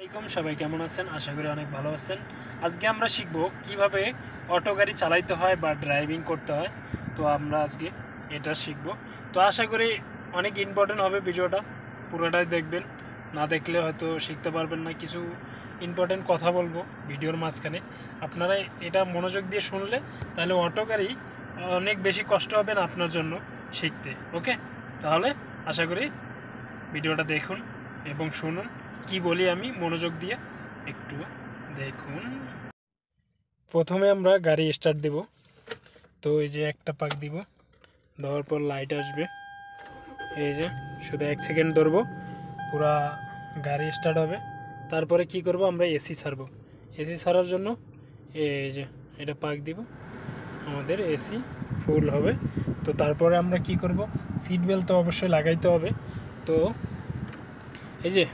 আসসালামু আলাইকুম, সবাই কেমন আছেন? আশা করি অনেক ভালো আছেন। আজকে আমরা শিখব কিভাবে অটো গাড়ি চালাইতে হয় বা ড্রাইভিং করতে হয়। তো আমরা আজকে এটা শিখব। তো আশা করি অনেক ইম্পর্টেন্ট হবে ভিডিওটা, পুরোটাই দেখবেন। না দেখলে হয়তো শিখতে পারবেন না। কিছু ইম্পর্টেন্ট কথা বলবো ভিডিওর মাঝখানে, আপনারা এটা মনোযোগ দিয়ে শুনলে তাহলে অটো গাড়ি অনেক বেশি কষ্ট হবে না আপনার জন্য শিখতে। ওকে, তাহলে আশা করি ভিডিওটা দেখুন এবং শুনুন কি বলি আমি, মনোযোগ দিয়ে একটু দেখুন। প্রথমে আমরা গাড়ি স্টার্ট দেব। তো এই যে একটা পাক দিব, দেওয়ার পর লাইট আসবে। এই যে শুধু 1 সেকেন্ড ধরবো, পুরা গাড়ি স্টার্ট হবে। তারপরে কি করব, আমরা এসি ছাড়বো। এসি ছাড়ার জন্য এই যে এটা পাক দিব, আমাদের এসি ফুল হবে। তো তারপরে আমরা কি করব, সিট বেল্ট তো অবশ্যই লাগাইতে হবে। তো এই যে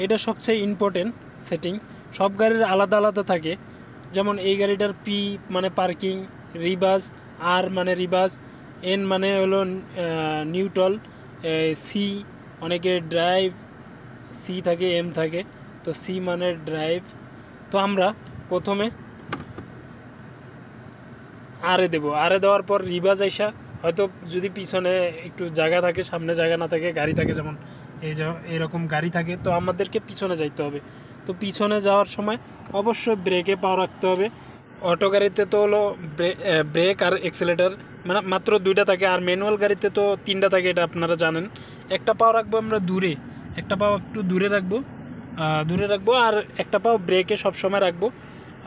এটা সবচেয়ে ইম্পর্টেন্ট সেটিং। সব গাড়ির আলাদা আলাদা থাকে। যেমন এই গাড়িটার পি মানে পার্কিং, রিভার্স, আর মানে রিভার্স, এন মানে হলো নিউট্রাল, সি অনেকে ড্রাইভ, সি থাকে, এম থাকে। তো সি মানে ড্রাইভ। তো আমরা প্রথমে আরে দেবো। আরে দেওয়ার পর রিভার্স আইসা, হয়তো যদি পিছনে একটু জায়গা থাকে, সামনে জায়গা না থাকে, গাড়ি থাকে যেমন এই যে এরকম গাড়ি থাকে, তো আমাদেরকে পিছনে যাইতে হবে। তো পিছনে যাওয়ার সময় অবশ্যই ব্রেকে পা রাখতে হবে। অটো গাড়িতে তো হলো ব্রেক আর এক্সেলেটার মানে মাত্র 2টা থাকে, আর ম্যানুয়াল গাড়িতে তো 3টা থাকে, এটা আপনারা জানেন। একটা পাও রাখবো আমরা দূরে, একটা পাও একটু দূরে রাখবো, আর একটা পাও ব্রেকে সবসময় রাখবো।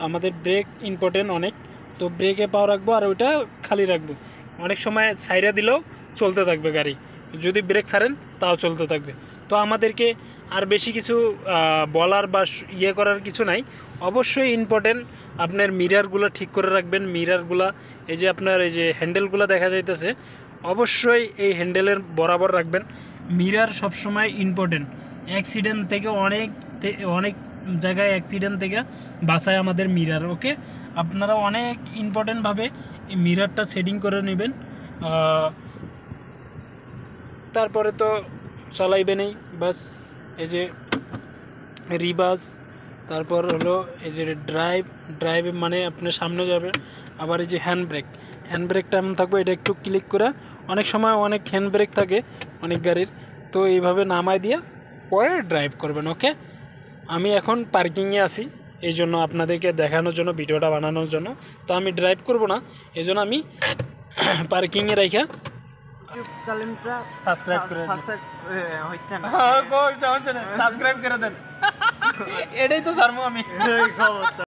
আমাদের ব্রেক ইম্পর্টেন্ট অনেক। তো ব্রেকে পাও রাখবো আর ওইটা খালি রাখবো। অনেক সময় সাইরা দিলেও চলতে থাকবে গাড়ি, যদি ব্রেক ছাড়েন তাও চলতে থাকবে। তো আমাদেরকে আর বেশি কিছু বলার বা ইয়ে করার কিছু নাই। অবশ্যই ইম্পর্টেন্ট আপনার মিরারগুলো ঠিক করে রাখবেন। মিরারগুলো এই যে আপনার এই যে হ্যান্ডেলগুলো দেখা যাইতেছে, অবশ্যই এই হ্যান্ডেলের বরাবর রাখবেন। মিরার সবসময় ইম্পর্টেন্ট। অ্যাক্সিডেন্ট থেকে অনেক জায়গায় অ্যাক্সিডেন্ট থেকে বাঁচায় আমাদের মিরার। ওকে, আপনারা অনেক ইম্পর্টেন্টভাবে এই মিরারটা সেটিং করে নেবেন। তারপরে তো চালাইবেনই বাস। এই যে রিভার্স, তারপর হলো এই যে ড্রাইভ মানে আপনি সামনে যাবেন। আবার এই যে হ্যান্ড ব্রেকটা এমন থাকবে, এটা একটু ক্লিক করে, অনেক সময় অনেক হ্যান্ড ব্রেক থাকে অনেক গাড়ির, তো এইভাবে নামায় দিয়ে পরে ড্রাইভ করবেন। ওকে, আমি এখন পার্কিংয়ে আছি, এই জন্য আপনাদেরকে দেখানোর জন্য, ভিডিওটা বানানোর জন্য। তো আমি ড্রাইভ করব না, এই জন্য আমি পার্কিংয়ে রাখা সাবস্ক্রাইব করে দেন। এটাই তো সারমু আমি।